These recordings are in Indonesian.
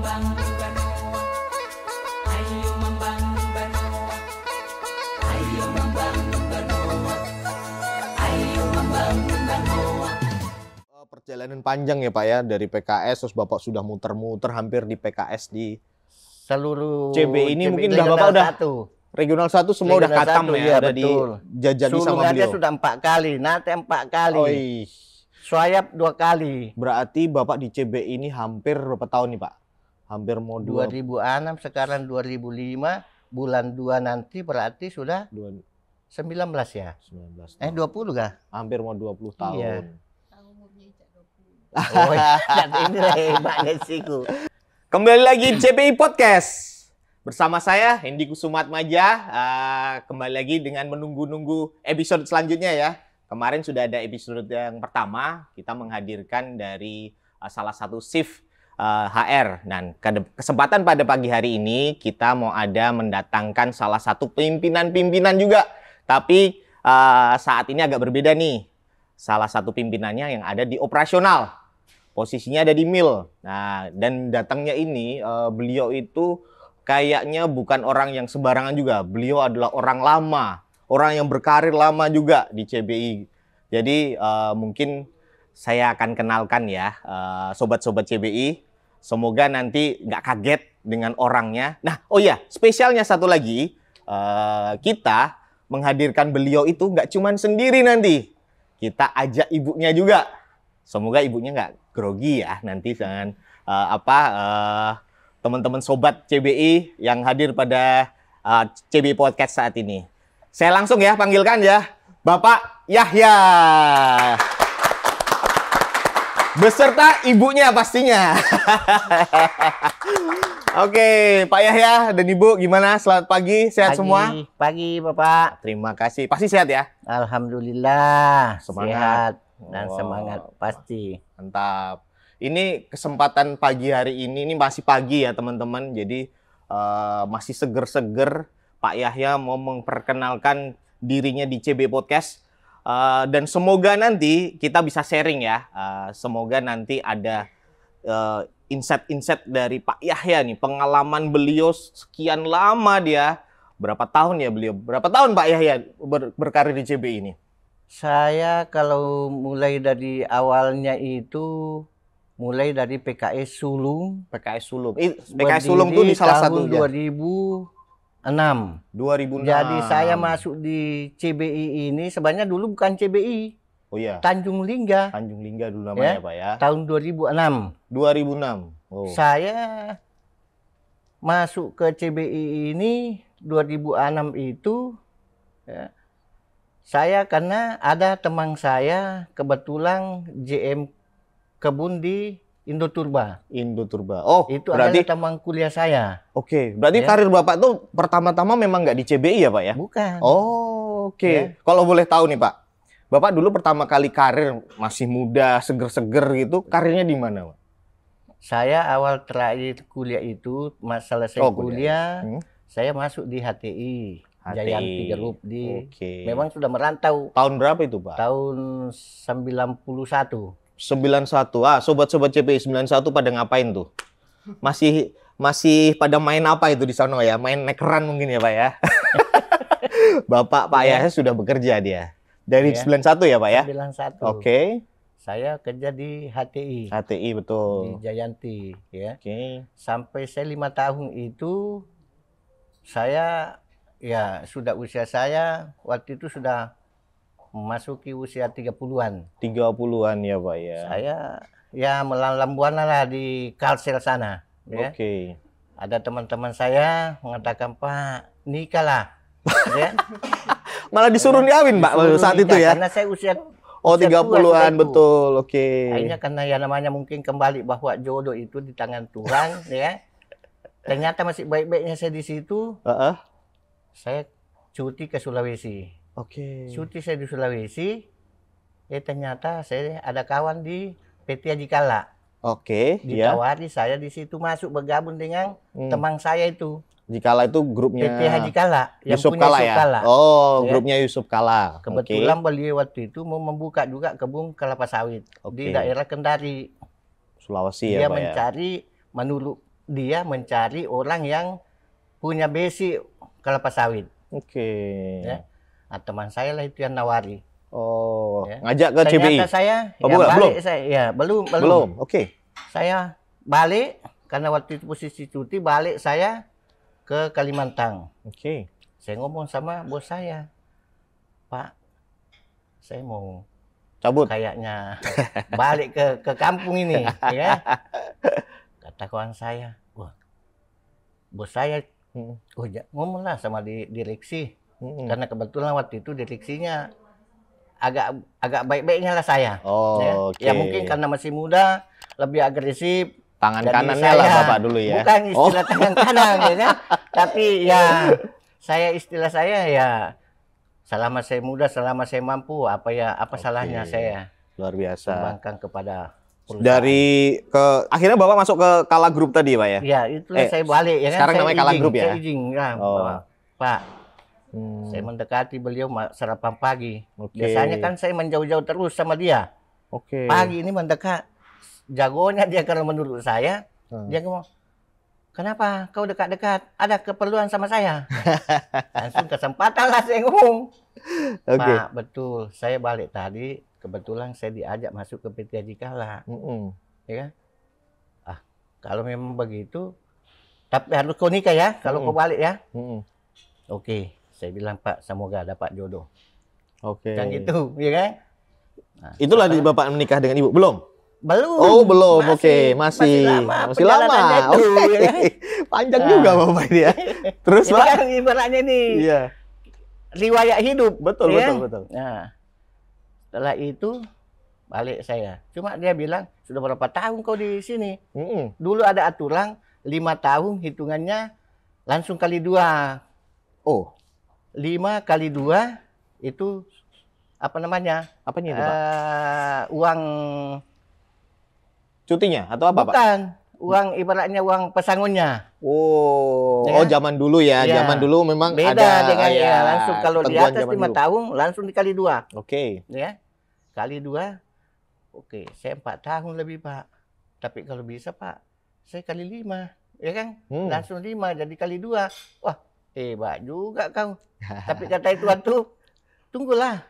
membangun Banoa, ayo membangun Banoa, ayo membangun Banoa, ayo membangun Banoa. Perjalanan panjang ya Pak ya, dari PKS terus Bapak sudah muter-muter hampir di PKS di seluruh CB ini mungkin udah Regional Bapak udah 1. Regional 1 semua udah Regional katam 1, ya, iya, udah betul. dijajaki sama Sulung aja beliau. sudah 4 kali, nanti 4 kali. Oi. Swayap 2 kali. Berarti Bapak di CB ini hampir berapa tahun nih Pak? Hampir mau 2006, sekarang 2005, bulan 2 nanti berarti sudah 19 ya? 19 tahun. 20 kah? Hampir mau 20 tahun. Iya. Oh, ini hebatnya siku. Kembali lagi CBI Podcast. Bersama saya Hendy Kusumatmaja. Kembali lagi dengan menunggu-nunggu episode selanjutnya ya. Kemarin sudah ada episode yang pertama, kita menghadirkan dari salah satu shift HR. Dan kesempatan pada pagi hari ini kita mau ada mendatangkan salah satu pimpinan-pimpinan juga. Tapi saat ini agak berbeda nih. Salah satu pimpinannya yang ada di operasional. Posisinya ada di mil. Nah, dan datangnya ini beliau itu kayaknya bukan orang yang sembarangan juga. Beliau adalah orang lama. Orang yang berkarir lama juga di CBI. Jadi mungkin saya akan kenalkan ya sobat-sobat CBI. Semoga nanti nggak kaget dengan orangnya. Nah, oh ya, spesialnya satu lagi. Kita menghadirkan beliau itu nggak cuman sendiri nanti. Kita ajak ibunya juga. Semoga ibunya nggak grogi ya nanti dengan teman-teman sobat CBI yang hadir pada CBI Podcast saat ini. Saya langsung ya panggilkan ya Bapak Yahya beserta ibunya pastinya. Oke, Pak Yahya dan Ibu gimana? Selamat pagi, sehat semua? Pagi, Bapak. Terima kasih. Pasti sehat ya? Alhamdulillah, Semangat. sehat dan semangat pasti. Mantap. Ini kesempatan pagi hari ini masih pagi ya teman-teman. Jadi masih seger-seger. Pak Yahya mau memperkenalkan dirinya di CB Podcast. Dan semoga nanti kita bisa sharing ya. Semoga nanti ada insight-insight dari Pak Yahya nih. Pengalaman beliau sekian lama dia. Berapa tahun ya beliau? Berapa tahun Pak Yahya berkarir di CB ini? Saya kalau mulai dari awalnya itu mulai dari PKS Sulung. PKS Sulung. PKS Sulung itu di salah satu tahun 2006. 2006. Jadi saya masuk di CBI ini sebenarnya dulu bukan CBI. Oh iya. Tanjung Lingga. Tanjung Lingga dulu namanya Pak ya. Tahun 2006. 2006. Oh. Saya masuk ke CBI ini 2006 itu ya, saya karena ada teman saya kebetulan JM kebun di Indoturba. Indoturba. Oh, Itu berarti adalah teman kuliah saya. Oke, berarti Ya. karir Bapak tuh pertama-tama memang nggak di CBI ya Pak ya? Bukan. Oh, oke. Ya. Kalau boleh tahu nih Pak, Bapak dulu pertama kali karir masih muda, seger-seger gitu, karirnya di mana Pak? Saya awal terakhir kuliah itu, selesai kuliah, saya masuk di HTI. Jayanti Group di memang sudah merantau. Tahun berapa itu Pak? Tahun 91. 91. Sobat-sobat CBI 91 pada ngapain tuh? Masih pada main apa itu di sana ya? Main nekeran mungkin ya Pak ya? Bapak Pak Yahya sudah bekerja dia. Dari 91 ya Pak ya? 91. Oke. Saya kerja di HTI. HTI betul. Di Jayanti ya. Oke. Sampai saya 5 tahun itu saya ya sudah usia saya waktu itu sudah memasuki usia 30-an. 30-an ya Pak ya. Saya ya melalang buana lah di Kalsel sana. Ya. Oke. Ada teman-teman saya mengatakan, Pak, nikah lah. Ya. Malah disuruh diawin Pak saat itu ya? Karena saya usia 30-an betul. Oke. Akhirnya karena ya namanya mungkin kembali bahwa jodoh itu di tangan Tuhan. Ya. Ternyata masih baik-baiknya saya di situ. Saya cuti ke Sulawesi. Oke. Cuti saya di Sulawesi. Ternyata saya ada kawan di PT Ajikala. Oke. Ditawari saya di situ masuk bergabung dengan teman saya itu. Jikala itu grupnya PT Haji Kala yang Yusuf punya Kala Yusuf ya. Kala. Oh, Ya. grupnya Yusuf Kala. Kebetulan beliau waktu itu mau membuka juga kebun kelapa sawit di daerah Kendari. Sulawesi Dia ya Pak ya. mencari menurut dia mencari orang yang punya basic kelapa sawit. Oke. Ya. Nah, teman saya lah itu yang nawari. Oh, Ya. ngajak ke CBI. Ternyata saya Oh, ya belum? balik saya ya belum. Oke. Saya balik karena waktu itu posisi cuti, balik saya ke Kalimantan. Oke. Saya ngomong sama bos saya, Pak, saya mau Cabut. kayaknya balik ke kampung ini, ya. Kata kawan saya, wah, bos saya, ngomonglah sama direksi, karena kebetulan waktu itu direksinya agak baik-baiknya lah saya. Oh, ya. oke. Ya mungkin karena masih muda, lebih agresif. Tangan Jadi kanannya lah Bapak dulu ya. Bukan istilah tangan kanan, ya kan? Tapi ya istilah saya ya, selama saya muda, selama saya mampu, apa salahnya saya Luar biasa. sumbangkan kepada perusahaan. Dari akhirnya Bapak masuk ke Kala Group tadi Pak ya? Ya, itulah saya balik ya kan. Sekarang Saya namanya Kala izin, Group ya? Saya izin ya, Pak. Saya mendekati beliau sarapan pagi. Oke. Biasanya kan saya menjauh-jauh terus sama dia. Oke. Pagi ini mendekat. Jagonya dia kalau menurut saya, dia ngomong, kenapa kau dekat-dekat? Ada keperluan sama saya. Langsung kesempatan lah saya ngomong. Oke. Pak, betul. Saya balik tadi, kebetulan saya diajak masuk ke PT Haji Kala. Ya kan? Kalau memang begitu, tapi harus kau nikah ya, kalau kau balik ya. Oke, saya bilang Pak, semoga dapat jodoh. Oke. Kan gitu, ya kan? Nah, itulah Bapak menikah dengan Ibu? Belum? Belum. Oh, belum. Oke, masih lama. Masih lama. Itu, Oke. ya kan? Panjang juga Bapak ini ya. Terus Ini Pak? kan ibaratnya nih, Iya. riwayat hidup. Betul, ya? betul. Nah, setelah itu balik saya. Cuma dia bilang, sudah berapa tahun kau di sini? Dulu ada aturan 5 tahun hitungannya langsung kali 2. Oh. 5 kali 2 itu apa namanya? Apanya itu Pak? Uang Cutinya atau apa Pak? bukan. Uang ibaratnya uang pesangonnya. Oh, Ya. zaman dulu ya. Ya. Zaman dulu memang Beda ada dengan ya, langsung kalau di ketentuan atas zaman 5 dulu. tahun langsung dikali 2. Oke. Ya. Kali 2. Oke, saya 4 tahun lebih, Pak. Tapi kalau bisa, Pak, saya kali 5. Ya kan? Langsung 5 jadi kali 2. Wah, hebat juga kau. Tapi kata itu waktu, tunggulah.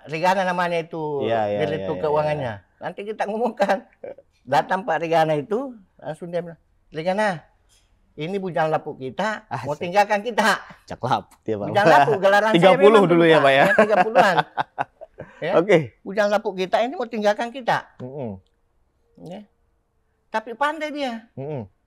Regana namanya itu, Direktur Keuangannya. Nanti kita ngomongkan. Datang Pak Regana itu, langsung dia bilang, Regana, ini bujang lapuk kita, mau tinggalkan kita. Caklap dia Pak. Bujang lapuk, gelaran 30 saya memang dulu ya Pak ya? 30-an. Ya? Oke. Bujang lapuk kita ini mau tinggalkan kita. Ya. Tapi pandai dia.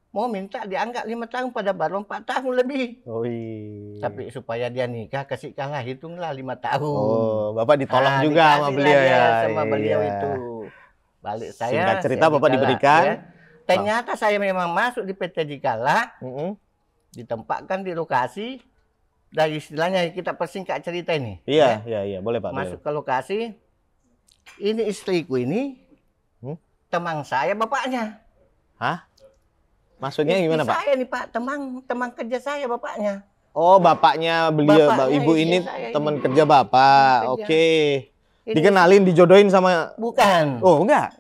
Mau minta dianggap 5 tahun pada baru 4 tahun lebih. Oh iya. Tapi supaya dia nikah, kasihkanlah, hitunglah 5 tahun. Oh, Bapak ditolong juga sama beliau ya. Sama beliau itu. Balik saya. Singkat cerita saya Bapak Dikala, diberikan. ya. Ternyata saya memang masuk di PT Dikala, ditempatkan di lokasi. Dari istilahnya kita persingkat cerita ini. Iya, boleh Pak. Masuk ke lokasi. Ini istriku ini, teman saya bapaknya. Hah? Maksudnya Istri gimana Pak? Saya nih Pak, teman kerja saya bapaknya. Oh, bapaknya beliau, Bapaknya ibu istri ini saya teman ini. kerja Bapak. Teman kerja. Oke. Ini- Dikenalin, dijodohin sama. Bukan. Oh, enggak.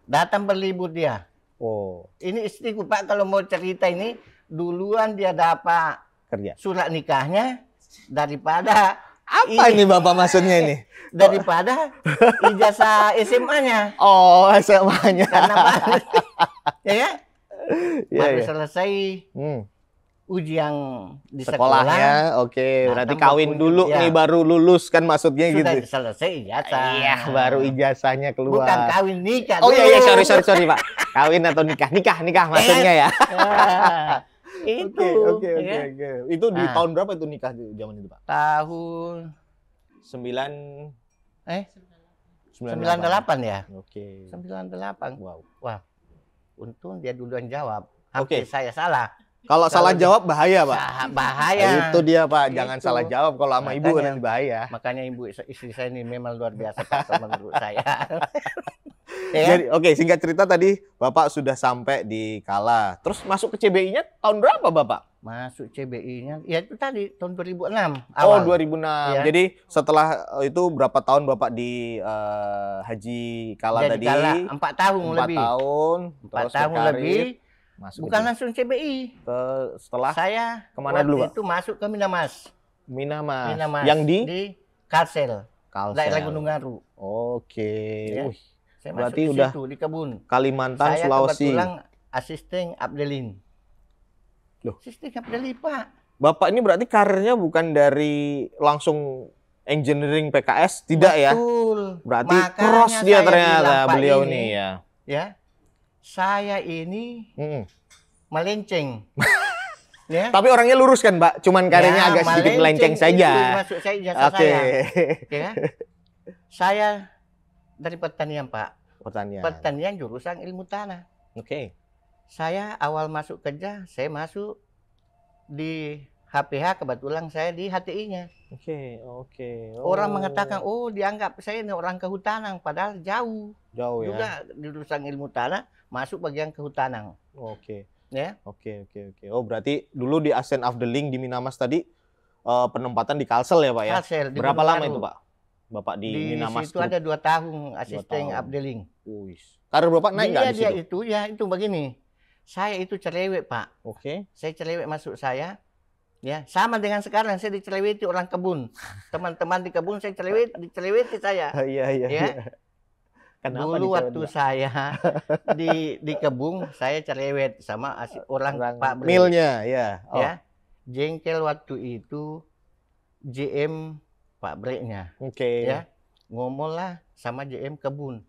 Datang berlibur dia. Oh, Ini istriku Pak, kalau mau cerita ini, duluan dia dapat kerja. surat nikahnya daripada Apa ini Bapak maksudnya ini? daripada ijazah SMA-nya. Oh, SMA-nya. Karena Pak, ya kan? Iya, Baru iya. selesai ujian di Sekolahnya, oke. Berarti tambah kawin kunjung, dulu ya. nih baru lulus kan maksudnya sudah gitu. selesai ijazah. Iya, baru ijazahnya keluar. Bukan kawin nikah. Oh iya, dulu. sorry Pak. Kawin atau nikah? Nikah maksudnya ya. Itu. Oke. ya. Itu di Nah. tahun berapa itu nikah di zaman itu Pak? Tahun 98 ya? Oke. 98. Wow. Wah. Untung dia duluan jawab. Oke. Hampir saya salah. Kalau salah jawab bahaya Pak. Bahaya. Itu dia Pak, jangan Itu. salah jawab kalau sama ibu Makanya. nanti bahaya. Makanya ibu istri saya ini memang luar biasa Pak menurut saya. Ya. Jadi oke, singkat cerita tadi Bapak sudah sampai di Kala. Terus masuk ke CBI-nya tahun berapa Bapak? Masuk CBI-nya, ya itu tadi tahun 2006 Oh, awal. 2006. Ya. Jadi setelah itu berapa tahun Bapak di Haji Kala Jadi tadi? kala 4 tahun 4 lebih. tahun. 4 Terus tahun berkarir, lebih, masuk bukan ke, langsung CBI. setelah Saya kemana waktu dulu, Pak? itu masuk ke Minamas. Minamas. Minamas. Yang di Kalsel, Kalsel. daerah Gunung Garu. Oke. Ya. Wih, Saya berarti masuk di udah situ, di kebun. Kalimantan, Saya Sulawesi. kebetulan asisten Abdelin. Loh. Asisten Abdelin, Pak. Bapak ini berarti karirnya bukan dari langsung engineering PKS, tidak ya? Betul. Berarti Makanya cross dia saya ternyata bilang, Pak, beliau ini, nih ya. Ya, saya ini Mm. melenceng. Ya. Tapi orangnya lurus kan, Mbak? Cuman karirnya agak sedikit melenceng saja. Itu maksud saya, jasa Oke. saya. Ya. Saya dari pertanian, Pak. Pertanian. Pertanian jurusan ilmu tanah. Oke. Saya awal masuk kerja, saya masuk di HPH, kebetulan saya di HTI-nya. Oke, oke. Orang mengatakan, oh dianggap saya ini orang kehutanan, padahal jauh. Jauh ya. Juga jurusan ilmu tanah, masuk bagian kehutanan. Oke. Ya. Oke. Oh, berarti dulu di Ascent of the Link di Minamas tadi penempatan di Kalsel ya, Pak ya? Kalsel, di Berapa Gunung lama Garu. itu, Pak? Bapak di Di Minamas situ ada 2 tahun asisten tahun. Abdeling. Wis. Karir Bapak naik nggak di Dia situ? itu begini. Saya itu cerewet, Pak. Oke. Saya cerewet masuk saya. Ya, sama dengan sekarang saya dicereweti orang kebun. Teman-teman di kebun saya dicereweti saya. Iya. Ya. Kenapa Dulu dicerewet, waktu Pak? saya di kebun saya cerewet sama orang Pak Bre. Milnya, ya. Oh. Ya. Jengkel waktu itu GM Pak Bre-nya. Oke. Ya. Ngomong lah sama GM kebun.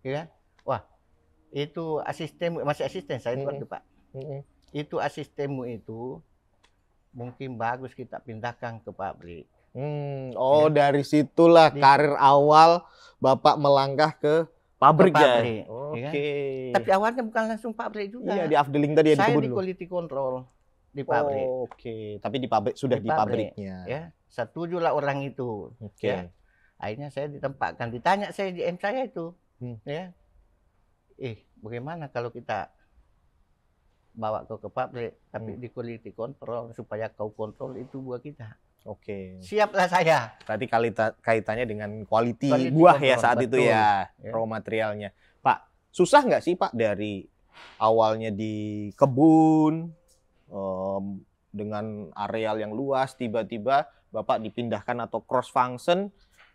Ya. Wah, itu asisten, masih asisten saya itu waktu, Pak. Mm-mm. Itu asistenmu itu mungkin bagus kita pindahkan ke pabrik. Oh, dari situlah karir awal Bapak melangkah ke pabrik Ke ya. pabrik, Oke. ya. Tapi awalnya bukan langsung pabrik juga. Iya, di Afdeling tadi ya, di Saya kebun di dulu. quality control di pabrik. Oke, tapi di pabrik sudah di pabrik, pabriknya. Ya, setujulah orang itu. Oke. Ya. Akhirnya saya ditempatkan, ditanya saya GM saya itu, ya, bagaimana kalau kita bawa kau ke pabrik, tapi di quality control supaya kau kontrol itu buah kita. Oke. Siaplah saya. Berarti kaitannya dengan quality Quality buah ya control, saat itu betul. ya, Ya. raw materialnya. Pak, susah nggak sih Pak dari awalnya di kebun dengan areal yang luas, tiba-tiba Bapak dipindahkan atau cross function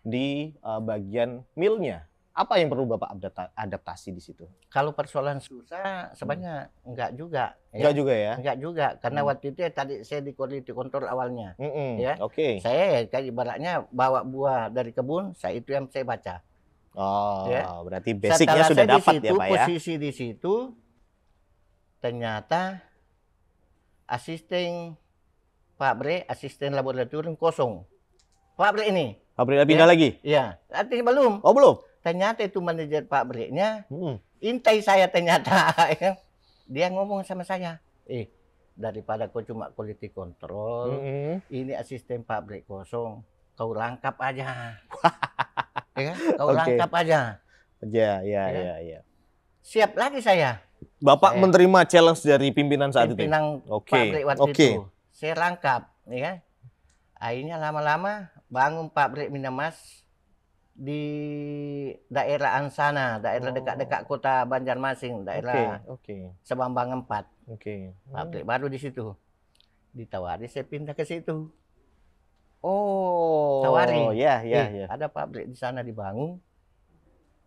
di bagian millnya? Apa yang perlu Bapak adaptasi di situ? Kalau persoalan susah sebenarnya enggak juga. Enggak juga ya? Enggak juga, karena waktu itu ya tadi saya di quality control awalnya. Ya. Oke. Saya kayak ibaratnya bawa buah dari kebun, saya itu yang saya baca. Oh, Ya. berarti basicnya Setelah sudah saya di dapat situ, ya Pak ya? posisi di situ, ternyata asisten Pak Bre, asisten laboratorium kosong. Pak Bre ini, Pabrik pindah lagi? ya, artinya belum. Oh, belum? Ternyata itu manajer Pak Bre-nya Mm. intai saya ternyata. Dia ngomong sama saya, daripada kau cuma quality control, ini asisten Pak Bre kosong, kau rangkap aja. Ya kan? Kau Oke. rangkap aja. Ya. Siap lagi saya. Bapak Saya- menerima challenge dari pimpinan saat itu? Pimpinan Oke, Pak Bre waktu oke. itu. Saya rangkap, ya kan? Akhirnya lama-lama bangun Pak Bre Minamas di daerah Ansana, daerah dekat-dekat kota Banjarmasin, daerah Oke. Sebambangan 4. Oke. Pabrik baru di situ. Ditawari saya pindah ke situ. Oh. Tawari. Ya. Ada pabrik di sana dibangun.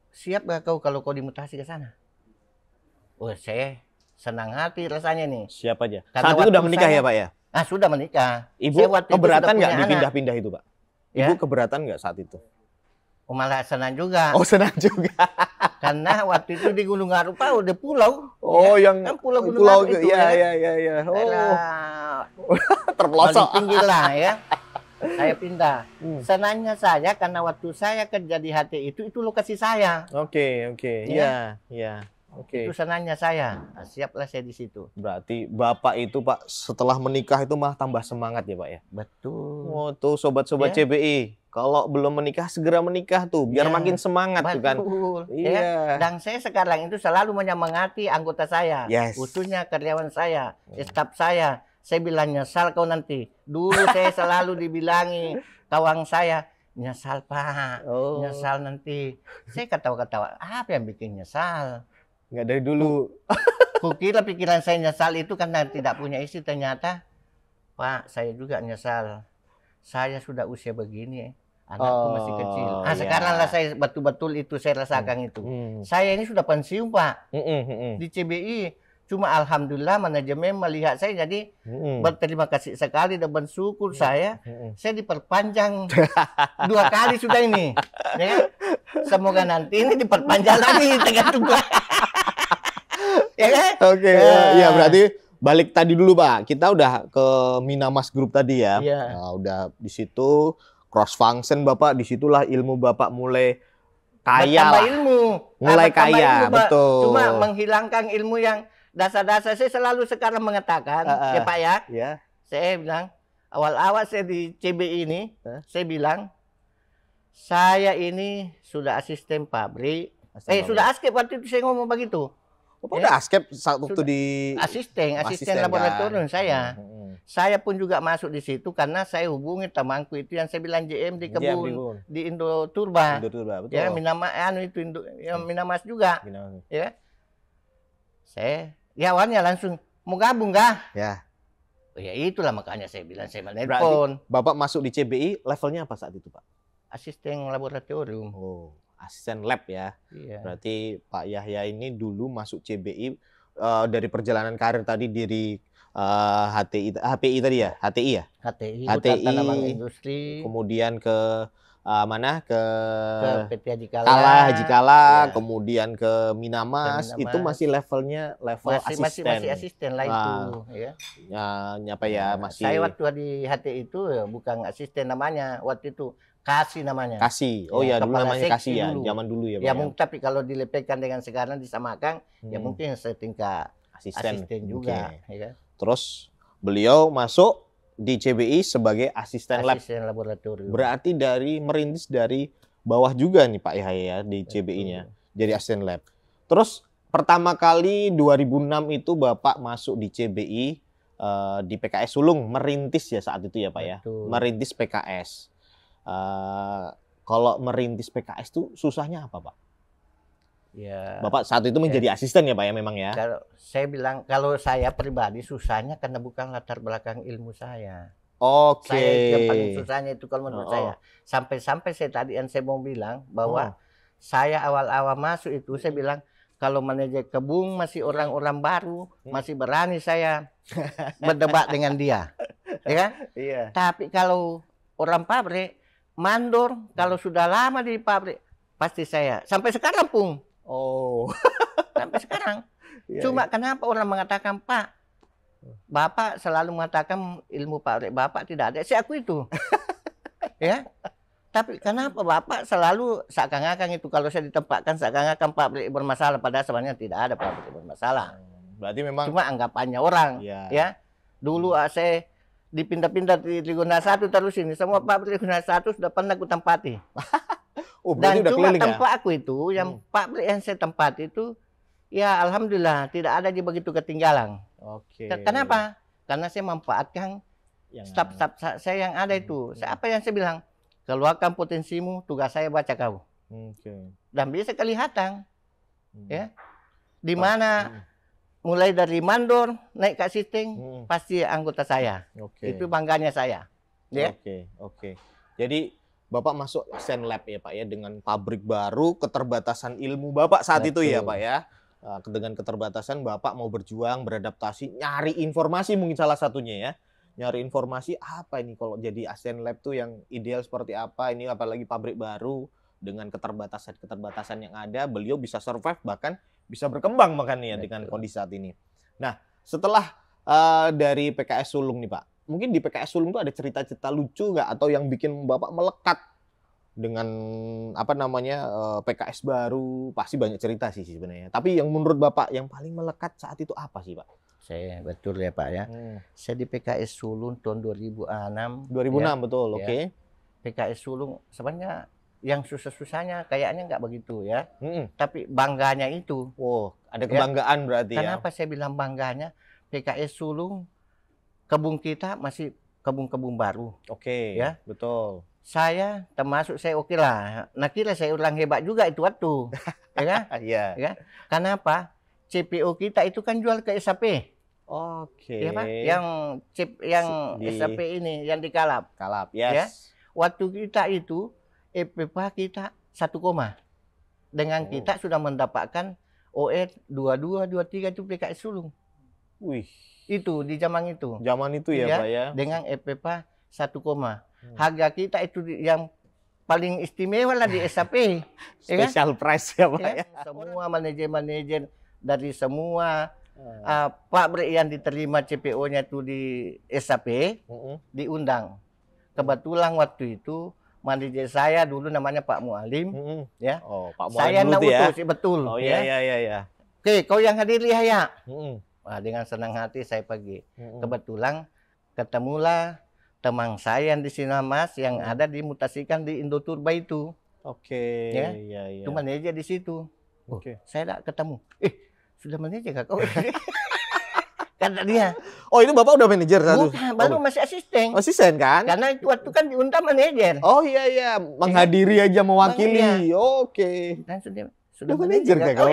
Siap gak kau kalau kau dimutasi ke sana? Oh, saya senang hati rasanya nih. Siap aja. Karena Saat itu waktu udah menikah saya- ya Pak ya? Ah, sudah menikah. Ibu Saya waktu itu keberatan sudah nggak punya dipindah-pindah itu Pak? Ya. Ibu keberatan nggak saat itu? Oh, malah senang juga. Oh, senang juga. Karena waktu itu di Gunung Garu Pak udah pulau. Oh, yang Kan pulau Gunung Garu itu, ya. Oh, Daerah terpelosok. paling pinggir lah ya. Saya pindah. Hmm. Senangnya saya karena waktu saya kerja di HT itu lokasi saya. Oke. Ya. Iya. Oke. Itu senangnya saya. Nah, siaplah saya di situ. Berarti Bapak itu Pak setelah menikah itu mah tambah semangat ya Pak ya? Betul. Oh, tuh sobat-sobat Ya. CBI. Kalau belum menikah segera menikah tuh biar Ya. makin semangat tuh kan. Betul. Iya. Ya. Dan saya sekarang itu selalu menyemangati anggota saya, Yes. khususnya karyawan saya, Hmm. staf saya. Saya bilang nyesal kau nanti. Dulu saya selalu dibilangi kawan saya, nyesal Pak, nyesal nanti. Saya ketawa-ketawa, apa yang bikin nyesal? Nggak dari dulu. Kukira pikiran saya nyesal itu karena tidak punya istri, ternyata Pak, saya juga nyesal. Saya sudah usia begini, anakku masih kecil. Sekarang lah saya betul-betul itu saya rasakan itu. Saya ini sudah pensiun Pak di CBI. Cuma alhamdulillah manajemen melihat saya jadi berterima kasih sekali dan bersyukur saya diperpanjang 2 kali sudah ini. Ya, semoga nanti ini diperpanjang lagi tergantung. Ya kan? Oke, ya berarti balik tadi dulu Pak. Kita udah ke Minamas Group tadi ya. Nah, udah di situ cross function Bapak, disitulah ilmu Bapak mulai kaya lah. Ilmu. Mulai kaya, betul. Cuma menghilangkan ilmu yang dasar-dasar. Saya selalu sekarang mengatakan, ya Pak ya. Saya bilang, awal-awal saya di CBI ini, saya bilang, saya ini sudah asisten pabrik. Sudah askep waktu itu saya ngomong begitu. Udah askep waktu di asisten laboratorium kan? Saya pun juga masuk di situ karena saya hubungi temanku itu yang saya bilang JM di kebun di Indoturba. Betul. Ya, Minamas juga. Ya. Ya awalnya langsung mau gabung kah? Ya. Ya itulah makanya saya bilang saya menelpon. Bapak masuk di CBI levelnya apa saat itu Pak? Asisten laboratorium. Asisten lab ya. Iya. Berarti Pak Yahya ini dulu masuk CBI dari perjalanan karir tadi dari HPI tadi ya? HTI ya? HTI Tanaman Industri. Kemudian ke mana? Ke PT Haji Kala, kemudian ke Minamas. Itu masih levelnya asisten. Masih asisten lah itu. Masih. Saya waktu di HTI itu bukan asisten namanya waktu itu. Kasih namanya. Kasih. Dulu namanya Kasih ya, zaman dulu ya. Tapi kalau dilepaskan dengan sekarang disamakan, ya mungkin setingkat asisten juga. Ya. Terus beliau masuk di CBI sebagai asisten laboratorium. Berarti merintis dari bawah juga nih Pak Yahya ya di CBI-nya. Jadi asisten lab. Terus pertama kali 2006 itu Bapak masuk di CBI di PKS Sulung, merintis ya saat itu ya Pak ya. Merintis PKS. Kalau merintis PKS itu susahnya apa Pak? Ya. Bapak saat itu menjadi asisten ya Pak ya memang ya? Kalau saya bilang, kalau saya pribadi susahnya karena bukan latar belakang ilmu saya. Saya yang paling susahnya itu kalau menurut saya. Sampai-sampai saya mau bilang bahwa saya awal-awal masuk itu saya bilang kalau manajer kebun masih orang-orang baru, masih berani saya berdebat dengan dia. Ya kan? Iya. Tapi kalau orang pabrik mandor, kalau sudah lama di pabrik, pasti saya. Sampai sekarang pun. Sampai sekarang. Cuma kenapa orang mengatakan, Pak, Bapak selalu mengatakan ilmu pabrik Bapak tidak ada. Saya akui itu. Ya. Tapi kenapa Bapak selalu seakan-akan itu, kalau saya ditempatkan seakan-akan pabrik bermasalah, padahal sebenarnya tidak ada pabrik bermasalah. Berarti memang. Cuma anggapannya orang. Ya. Dulu saya dipindah-pindah di Trigona 1 terus ini. Semua pabrik Trigona 1 sudah pernah aku tempati. Dan cuma tempat aku itu, yang pabrik yang saya tempati itu, ya alhamdulillah tidak ada begitu ketinggalan. Kenapa? Karena saya memanfaatkan staf-staf saya yang ada itu. Apa yang saya bilang? Keluarkan potensimu, tugas saya baca kau. Dan bisa kelihatan. Ya. Di mana mulai dari mandor naik ke asisten pasti anggota saya. Itu bangganya saya. Ya. Jadi Bapak masuk asisten lab ya Pak ya, dengan pabrik baru, keterbatasan ilmu Bapak saat itu ya Pak ya. Dengan keterbatasan Bapak mau berjuang, beradaptasi, nyari informasi mungkin salah satunya ya. Nyari informasi apa ini kalau jadi asisten lab tuh yang ideal seperti apa, ini apalagi pabrik baru dengan keterbatasan yang ada, beliau bisa survive bahkan bisa berkembang makanya dengan kondisi saat ini. Nah, setelah dari PKS Sulung nih Pak, mungkin di PKS Sulung itu ada cerita-cerita lucu nggak atau yang bikin Bapak melekat dengan PKS baru? Pasti banyak cerita sih sebenarnya. Tapi yang menurut Bapak yang paling melekat saat itu apa sih Pak? Saya betul ya Pak ya. Saya di PKS Sulung tahun 2006. 2006 ya, betul, oke. PKS Sulung sebenarnya yang susah-susahnya kayaknya nggak begitu ya. Tapi bangganya itu. Ada kebanggaan berarti ya. Kenapa saya bilang bangganya? PKS Sulung kebun kita masih kebun-kebun baru. Oke, Ya. betul. Saya termasuk saya oke lah. Nah kira saya orang hebat juga itu waktu. Ya kan? Iya. Ya. Kenapa? CPO kita itu kan jual ke SAP. Oke. Ya Pak? Yang chip yang Di- SAP ini yang dikalap. Kalap, Ya. yes. Waktu kita itu EPPA kita 1 koma. Dengan Oh. kita sudah mendapatkan OE 22, 23 itu PKS sulung. Wih, Itu di zaman itu. zaman itu ya, Ya, Pak ya. Dengan EPPA 1 koma. Harga kita itu yang paling istimewa lah di SAP. Ya kan? Special price ya, Pak ya. Ya, semua manajer-manajer dari semua pabrik yang diterima CPO-nya itu di SAP Mm-mm. diundang. Kebetulan waktu itu manajer saya dulu namanya Pak Mualim. Mm-mm. Ya. Oh, Pak Saya Mualim yang dulu tuh ya. utus, betul. Oh ya. iya. Oke, kau yang hadir ya. Mm-mm. Wah, dengan senang hati saya pergi. Mm-mm. Kebetulan ketemulah teman saya yang di Sinamas yang ada dimutasikan di Indoturba itu. Oke, Ya. iya. Itu manajer di situ. Oke. Saya tak ketemu. Sudah manajer kak kau? Kata dia. Oh, itu Bapak udah manajer satu? Bukan, baru masih asisten. Asisten kan? Karena itu waktu kan diundang manajer. Oh iya, menghadiri aja mewakili. Oke. Dan sudah Udah manajer Kak. kak kau?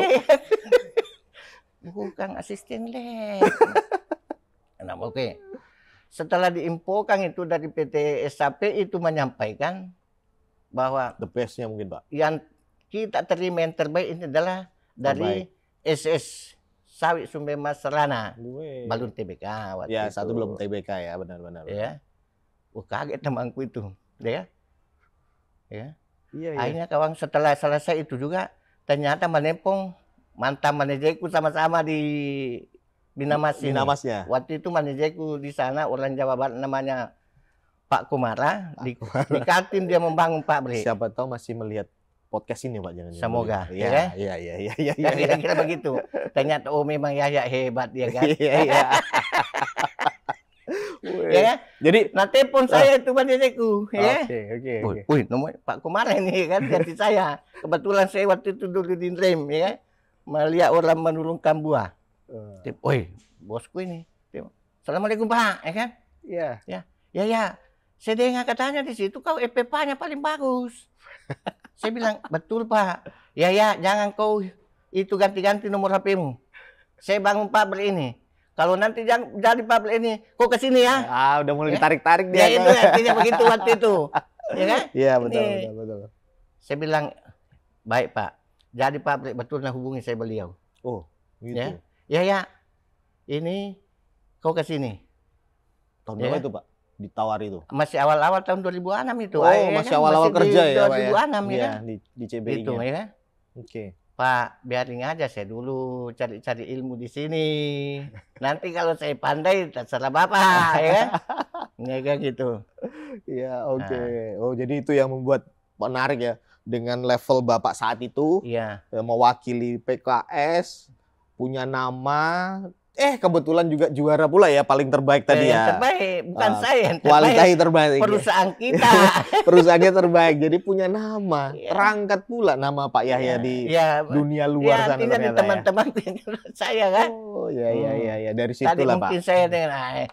Bukan asisten deh. Nah, oke. Setelah diinfokan itu dari PT SAP itu menyampaikan bahwa The bestnya mungkin, Pak. yang kita terima yang terbaik ini adalah dari SS Sawit Sumber Mas Serana. Gue. Balun TBK waktu Ya, itu. satu belum TBK ya, benar-benar. Ya. Kaget temanku itu. Ya. Iya. Akhirnya kawan setelah selesai itu juga ternyata menempong mantan manajerku sama-sama di Binamas ini. Binamasnya. Waktu itu manajerku di sana orang Jawa Barat namanya Pak Kumara. Di Kaltim dia membangun pabrik. Siapa tahu masih melihat podcast ini, Pak, jangan. Semoga, Iya, ya. iya. Ya, kira-kira begitu. Ternyata memang Yahya hebat dia kan. Iya. Ya. Jadi Nah telepon saya itu manajerku. Ya. Oke. Wih, nomor Pak Kumara ini kan ganti saya. Kebetulan saya waktu itu dulu di rem ya. Melihat orang menurunkan buah. Woi, bosku ini. Assalamualaikum Pak, ya kan? Iya. Ya. Saya dengar katanya di situ kau EPP-nya paling bagus. Saya bilang, betul Pak. Ya, jangan kau itu ganti-ganti nomor HP-mu. Saya bangun pabrik ini. Kalau nanti jadi pabrik ini, kau ke sini ya. Udah mulai Ya. ditarik-tarik Ya dia. itu artinya begitu waktu itu. Ya kan? Iya, betul. Ini. Saya bilang, baik Pak. Jadi pabrik betul nah hubungi saya beliau. Oh, gitu. Ya. Ya. Ini kau ke sini. Tahun Ya. berapa itu, Pak? Ditawari itu. Masih awal-awal tahun 2006 itu. Oh, Ya masih kan? awal-awal Masih kerja di ya, Pak ya. 2006 ya Iya, kan? di CBI. Gitu ya kan? Oke. Pak, biarin aja saya dulu cari-cari ilmu di sini. Nanti kalau saya pandai terserah Bapak ya kan? Ya kayak gitu. Iya, oke. Oh, jadi itu yang membuat menarik ya. Dengan level Bapak saat itu, Iya. mewakili PKS, punya nama, kebetulan juga juara pula ya, paling terbaik tadi Yang ya. terbaik, bukan saya yang Kualitas terbaik. terbaik. Perusahaan kita. Perusahaannya terbaik, jadi punya nama. Iya. Terangkat pula nama Pak Yahya di ya, dunia luar sana artinya di ternyata ya. teman-teman saya kan. Oh, iya. Dari Tadi situlah, Pak. mungkin saya dengan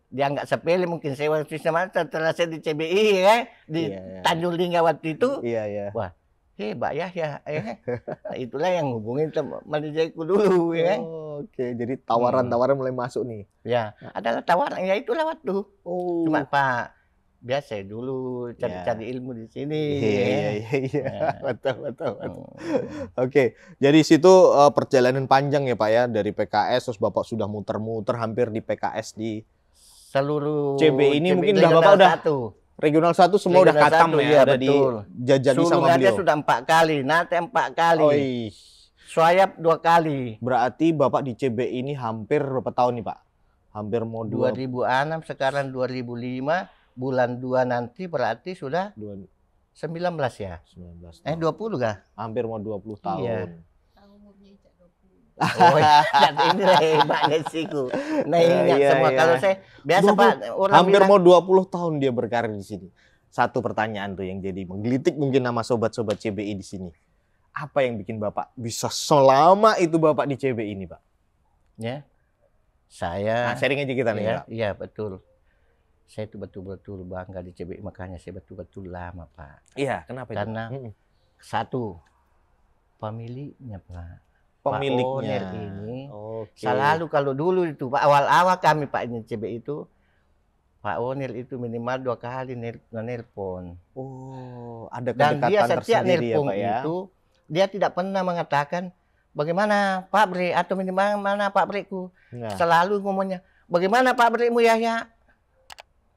dia nggak sepele mungkin saya waktu setelah saya di CBI ya di Iya. Tanjung Lingga waktu itu Iya. Mbak Yahya nah, itulah yang hubungin manajerku dulu ya kan. Oke, jadi tawaran-tawaran mulai masuk nih. Ya adalah tawaran ya itulah waktu Oh. cuma Pak biasa dulu cari ilmu di sini Iya. Ya. Betul. Hmm. Oke, jadi situ perjalanan panjang ya, Pak ya, dari PKS terus Bapak sudah muter-muter hampir di PKS di Seluruh CBI ini mungkin udah Regional Bapak udah 1. Regional 1 semua udah Regional katam 1, ya, iya, udah betul. dijajaki sama Sulung aja beliau. sudah 4 kali, nanti 4 kali, Oi. Swayap 2 kali. Berarti Bapak di CBI ini hampir berapa tahun nih, Pak? Hampir mau 2006 sekarang 2005 bulan 2 nanti berarti sudah 19 ya. 19 20 kah? hampir mau 20 tahun. Iya. Oh, dan inilah hebatnya siku. Nah, ingat Iya, semua iya. kalau saya biasa 20, Pak orang hampir bilang, mau 20 tahun dia berkarir di sini. Satu pertanyaan tuh yang jadi menggelitik mungkin nama sobat-sobat CBI di sini. Apa yang bikin Bapak bisa selama itu Bapak di CBI ini, Pak? ya. Saya sharing aja kita nih, ya, Pak. iya betul. Saya itu betul-betul bangga di CBI, makanya saya betul-betul lama, Pak. Iya, kenapa itu? Karena satu, pemiliknya, Pak. Pemiliknya. Pak Onel ini Oke. selalu kalau dulu itu Pak, awal-awal kami Pak ini CBI itu, Pak Onel itu minimal 2 kali nelpon. Oh, ada Dan kedekatan dia setiap tersendiri ya, nelpon Pak ya. itu, dia tidak pernah mengatakan bagaimana Pak Bre atau minimal mana Pak Breku. Nah, Selalu ngomongnya, bagaimana Pak Bremu Yahya?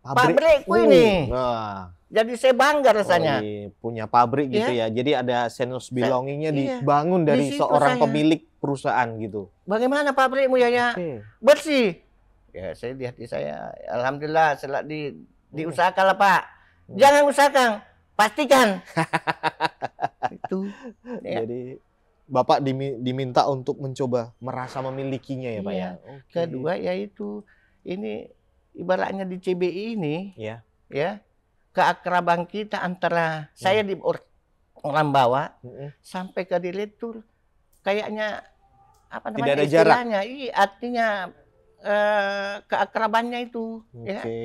Pak pabrik. Breku ini. Nah, Jadi saya bangga rasanya. oh, iya, punya pabrik gitu ya. Jadi ada sense belongingnya iya. dibangun dari Di situ seorang saya. pemilik perusahaan gitu. Bagaimana Pak Bremu Yahya? Oke. Bersih. Ya saya di hati saya, alhamdulillah setelah diusahakan lah Pak. Jangan usahakan, pastikan. Itu. Ya. Jadi Bapak diminta untuk mencoba merasa memilikinya ya, Pak Iya. ya. Oke. Kedua yaitu ini ibaratnya di CBI ini, Iya. ya keakraban kita antara saya di orang bawah sampai ke direktur kayaknya apa Tidak namanya ada jarak. istilahnya, iya artinya keakrabannya itu, ya. Oke.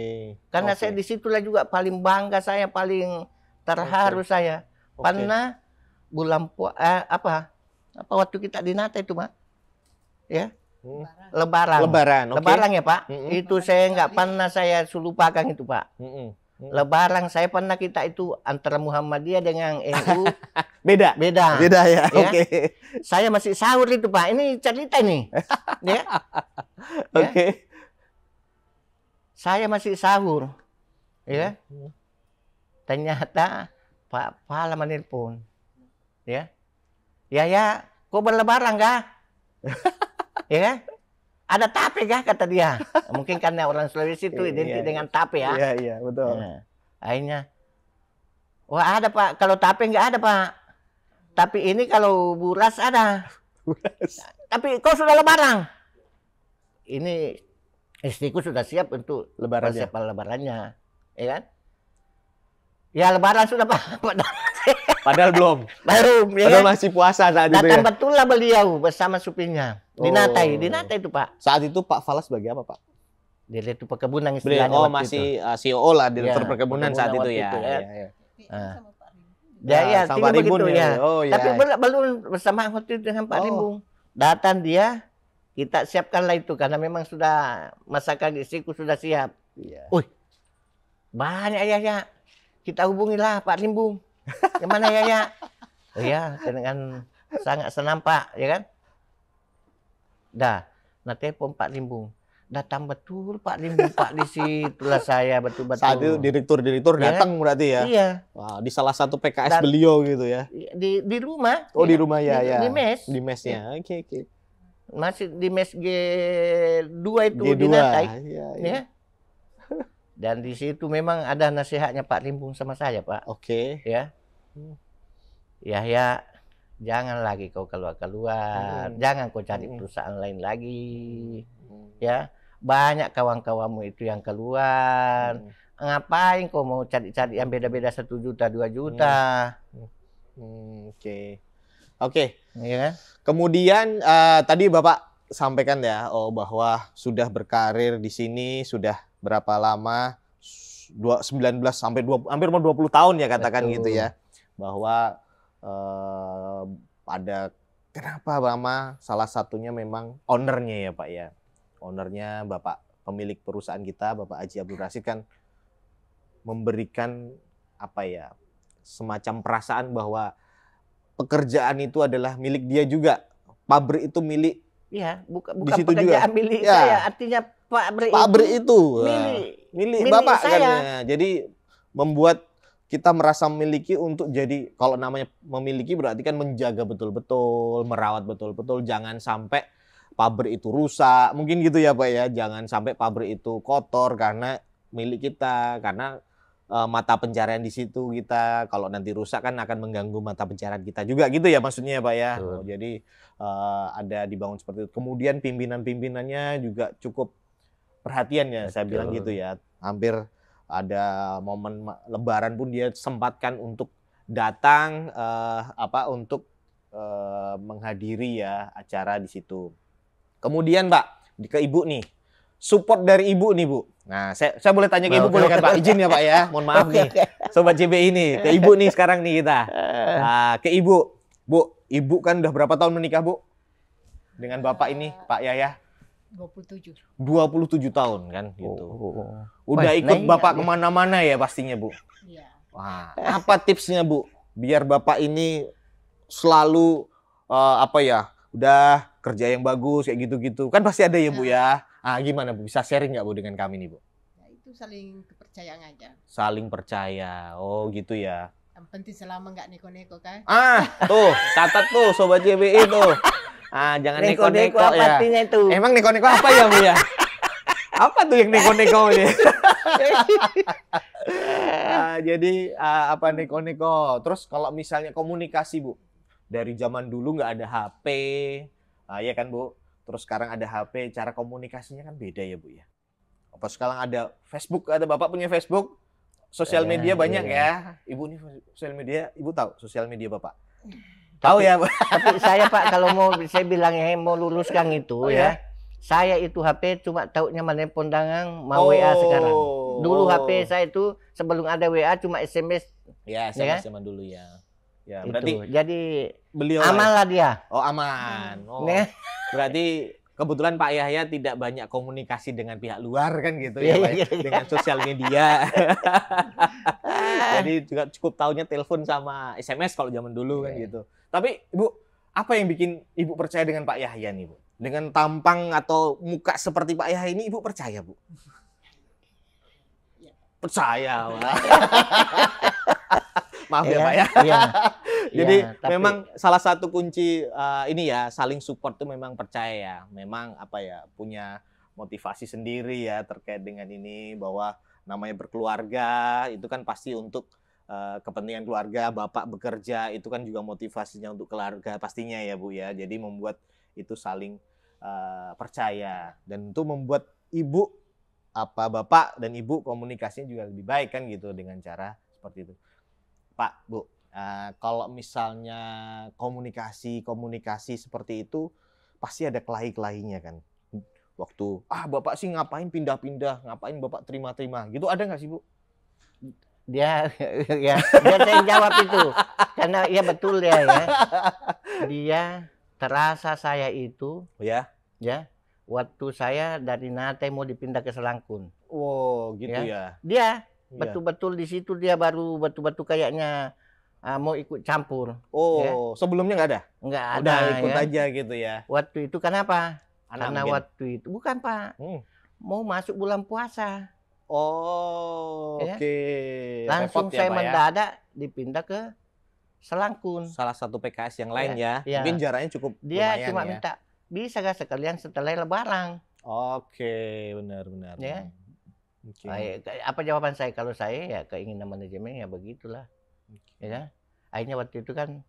Karena Oke. saya disitulah juga paling bangga saya, paling terharu saya. Oke. Karena bulan apa waktu kita di Nata itu, Pak, ya Lebaran. Lebaran, oke. Lebaran ya Pak. Mm-mm. Itu saya nggak pernah saya lupakan itu Pak. Lebaran saya pernah kita itu antara Muhammadiyah dengan NU Beda. beda. Beda ya. Ya. Oke. Saya masih sahur itu Pak. Ini cerita nih. Ya. Oke. Saya masih sahur. Ya. Ternyata Pak Pala menelpon. Ya. Ya, kok berlebaran kah? Ya kan? Ada tape kah kata dia. Mungkin karena orang Sulawesi itu identik Iya. dengan tape ya. Iya, iya, betul. Nah, akhirnya, wah ada Pak. Kalau tape nggak ada Pak. Tapi ini kalau buras ada. Tapi kau sudah lebaran. Ini istriku sudah siap untuk Lebarannya. persiapan lebarannya, ya kan? Ya lebaran sudah Pak. Padahal belum. Baru, ya Padahal kan? masih puasa saat itu Datang ya. betul lah beliau bersama supirnya. Di Natai, di Oh. Natai itu Pak. Saat itu Pak Fala sebagai apa, Pak? Direktur perkebunan Beliau istilahnya. waktu masih itu. CEO lah, direktur Iya, perkebunan saat itu waktu ya. itu, ya. Iya, iya. Ah. Ya, Ya, sama tinggal Pak Rimbun begitu ya. ya. Oh, iya. Tapi belum bersama waktu itu dengan Pak Oh. Rimbung. Datang dia, kita siapkanlah itu karena memang sudah masakan istriku sudah siap. Iya. Banyak ya. Kita hubungilah Pak Rimbung. Gimana ya? Oh ya, dengan sangat senang Pak, ya kan? Dah, nah telepon Pak Rimbung. Datang betul Pak Rimbung, Pak di situlah saya betul-betul. Saat itu direktur Ya. datang berarti ya. Iya, Wah, di salah satu PKS Dan- beliau gitu ya. di rumah. Oh, di rumah ya, ya. Di mes. Di mesnya. Oke, oke. Masih di mes G2 itu G2. di Natai. Iya, iya. Ya. Dan di situ memang ada nasihatnya Pak Rimbung sama saya, Pak. Oke. Ya. Ya, jangan lagi kau keluar-keluar. Jangan kau cari perusahaan lain lagi. Ya. Banyak kawan-kawanmu itu yang keluar. Ngapain kau mau cari-cari yang beda-beda 1 juta, 2 juta. Oke. Oke. Ya kan? Kemudian tadi Bapak sampaikan ya, bahwa sudah berkarir di sini sudah berapa lama? 19 sampai 20, hampir mau 20 tahun ya katakan Betul. gitu ya. Bahwa ada kenapa Mama salah satunya memang ownernya ya Pak ya. Ownernya Bapak pemilik perusahaan kita, Bapak Haji Abdul Rasyid kan memberikan apa ya, semacam perasaan bahwa pekerjaan itu adalah milik dia juga. Pabrik itu milik Iya, bukan situ pekerjaan juga. milik Ya. saya. Artinya pabrik itu. milik Bapak kan saya. ya. Jadi membuat kita merasa memiliki untuk jadi, kalau namanya memiliki berarti kan menjaga betul-betul, merawat betul-betul, jangan sampai pabrik itu rusak. Mungkin gitu ya Pak ya. Jangan sampai pabrik itu kotor karena milik kita, karena mata pencarian di situ kita. Kalau nanti rusak kan akan mengganggu mata pencarian kita juga gitu ya maksudnya ya Pak ya. Betul. Jadi ada dibangun seperti itu. Kemudian pimpinan-pimpinannya juga cukup perhatian ya, saya bilang gitu ya. Hampir ada momen Lebaran pun dia sempatkan untuk datang untuk menghadiri ya acara di situ. Kemudian Mbak, ke Ibu nih, support dari ibu nih Bu. Nah, saya boleh tanya ke ibu boleh kan Pak? Izin ya Pak ya. Mohon maaf nih. Sobat JBI ini, ke ibu nih sekarang nih kita. Ke ibu. Bu, ibu kan udah berapa tahun menikah Bu? Dengan Bapak ini, Pak Yahya? 27. 27 tahun kan gitu. Wah, Udah ikut nanya Bapak dia. kemana-mana ya pastinya Bu. Iya. Wah, apa tipsnya Bu? Biar Bapak ini selalu udah kerja yang bagus kayak gitu-gitu. Kan pasti ada ya Bu ya. Ah, gimana Bu? Bisa sharing nggak Bu dengan kami nih Bu? Ya, itu saling kepercayaan aja. Saling percaya. Oh gitu ya. Yang penting selama nggak neko-neko kan. Ah, tuh, catat tuh Sobat JBI tuh. Ah, jangan neko-neko apa ya. artinya itu? Emang neko-neko apa ya Bu ya? Apa tuh yang neko-neko ini? Jadi apa neko-neko. Terus kalau misalnya komunikasi Bu, dari zaman dulu nggak ada HP, ya kan Bu. Terus sekarang ada HP, cara komunikasinya kan beda ya Bu ya. Apa sekarang ada Facebook, ada Bapak punya Facebook, sosial media banyak ya. Ibu nih sosial media, Ibu tahu sosial media Bapak? Tahu ya Bu? Tapi saya Pak kalau mau saya bilang mau luluskan itu ya. Saya itu HP cuma taunya menelpon dangang mau WA sekarang. Dulu HP saya itu sebelum ada WA cuma SMS. Ya, Ya sama dulu ya. Ya, Itu. berarti Jadi beliau aman lah dia. Oh, aman. Oh. Nih. Berarti kebetulan Pak Yahya tidak banyak komunikasi dengan pihak luar kan gitu Iya, ya, Pak? iya, iya. Dengan sosial media. Jadi juga cukup taunya telepon sama SMS kalau zaman dulu kan gitu. Tapi Ibu, apa yang bikin Ibu percaya dengan Pak Yahya nih, Bu? Dengan tampang atau muka seperti Pak Yahya ini Ibu percaya, Bu? Percaya, Pak. Maaf ya, Pak ya. Iya. Jadi Iya, tapi- memang salah satu kunci ini ya saling support tuh memang percaya ya. Memang punya motivasi sendiri ya terkait dengan ini bahwa namanya berkeluarga itu kan pasti untuk kepentingan keluarga. Bapak bekerja itu kan juga motivasinya untuk keluarga pastinya ya Bu ya. Jadi membuat itu saling percaya dan itu membuat ibu bapak dan ibu komunikasinya juga lebih baik kan gitu dengan cara seperti itu. Pak, Bu, kalau misalnya komunikasi seperti itu pasti ada kelahi-kelahinya kan. Waktu bapak sih ngapain pindah-pindah, ngapain bapak terima-terima, gitu ada nggak sih Bu? Dia ya dia saya jawab itu karena ya betul ya. Dia terasa saya itu Ya. waktu saya dari Nate mau dipindah ke Selangkun. Wow, gitu ya. Dia Iya. betul-betul di situ dia baru betul-betul kayaknya mau ikut campur. Oh, sebelumnya nggak ada? Enggak ada Udah ikut ya. aja gitu ya. Waktu itu kenapa? Anak Karena mungkin. waktu itu bukan Pak. Mau masuk bulan puasa. Oh, Ya. oke. Langsung Repot ya, saya Pak, ya. mendadak dipindah ke Selangkun. Salah satu PKS yang lain ya. Iya. Mungkin jaraknya cukup Dia lumayan cuma ya. minta bisa gak sekalian setelah lebaran. Oke, benar. Ya. Oke. Apa jawaban saya kalau saya ya keinginan manajemen ya begitulah. Ya kan? Akhirnya waktu itu kan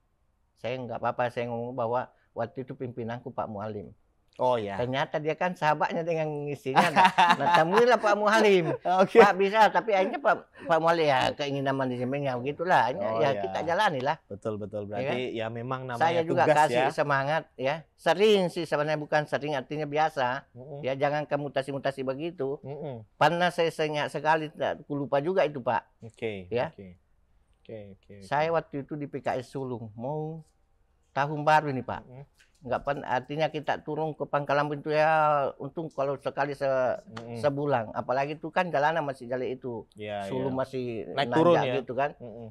saya nggak apa-apa saya ngomong bahwa waktu itu pimpinanku Pak Mualim. Oh ya. Ternyata dia kan sahabatnya dengan istrinya. Nah, temuilah Pak Mualim. Oke. Pak bisa, tapi akhirnya Pak Mualim ya keinginan manajemennya begitulah. Akhirnya Oh, ya ya. kita jalanilah. Betul. Berarti ya memang namanya Saya juga tugas kasih ya. semangat ya. Sering sih sebenarnya bukan sering artinya biasa. Mm-mm. Ya jangan kamu mutasi-mutasi begitu. Mm-mm. Pernah saya senyak sekali, aku lupa juga itu Pak. Oke. Ya. Oke. Saya waktu itu di PKS Sulung mau tahun baru ini Pak. Mm-mm. Nggak pernah, artinya kita turun ke Pangkalan Buntu ya untung kalau sekali Mm-mm. sebulan. Apalagi itu kan jalanan masih jalan itu. Ya, Sulung ya. masih Naik nanjak turun ya. gitu kan. Mm-mm.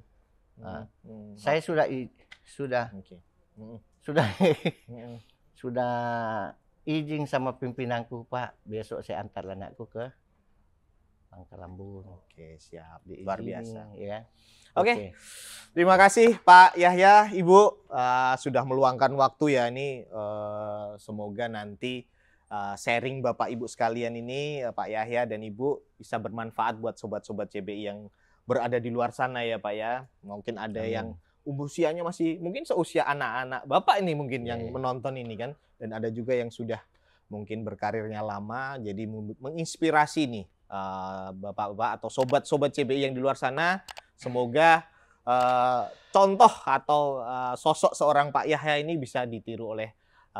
Nah, Mm-mm. Saya sudah Oke. Mm-mm. sudah Mm-mm. sudah izin sama pimpinanku Pak, besok saya antar anakku ke Pangkalan Buntu. Oke, siap. Luar biasa. Ya. Oke. Terima kasih Pak Yahya, Ibu sudah meluangkan waktu ya ini. Semoga nanti sharing Bapak Ibu sekalian ini, Pak Yahya dan Ibu bisa bermanfaat buat sobat-sobat CBI yang berada di luar sana ya Pak ya. Mungkin ada Amin. yang usianya masih mungkin seusia anak-anak Bapak ini mungkin yang Iya. menonton ini kan. Dan ada juga yang sudah mungkin berkarirnya lama, jadi menginspirasi nih Bapak-bapak atau sobat-sobat CBI yang di luar sana. Semoga contoh atau sosok seorang Pak Yahya ini bisa ditiru oleh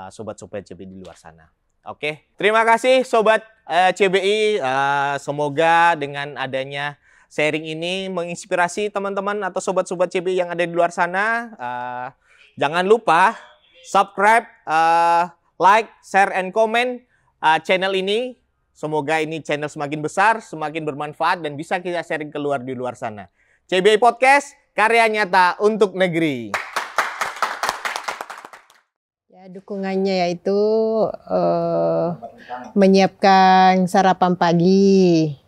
sobat-sobat CBI di luar sana. Oke, terima kasih Sobat CBI. Semoga dengan adanya sharing ini menginspirasi teman-teman atau sobat-sobat CBI yang ada di luar sana. Jangan lupa subscribe, like, share, and comment channel ini. Semoga ini channel semakin besar, semakin bermanfaat, dan bisa kita sharing keluar di luar sana. CBI Podcast, karya nyata untuk negeri. Ya, dukungannya yaitu menyiapkan sarapan pagi.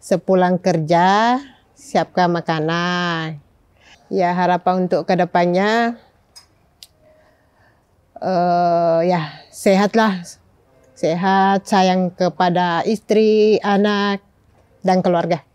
Sepulang kerja, siapkan makanan. Ya, harapan untuk kedepannya, ya sehatlah. Sehat, sayang kepada istri, anak, dan keluarga.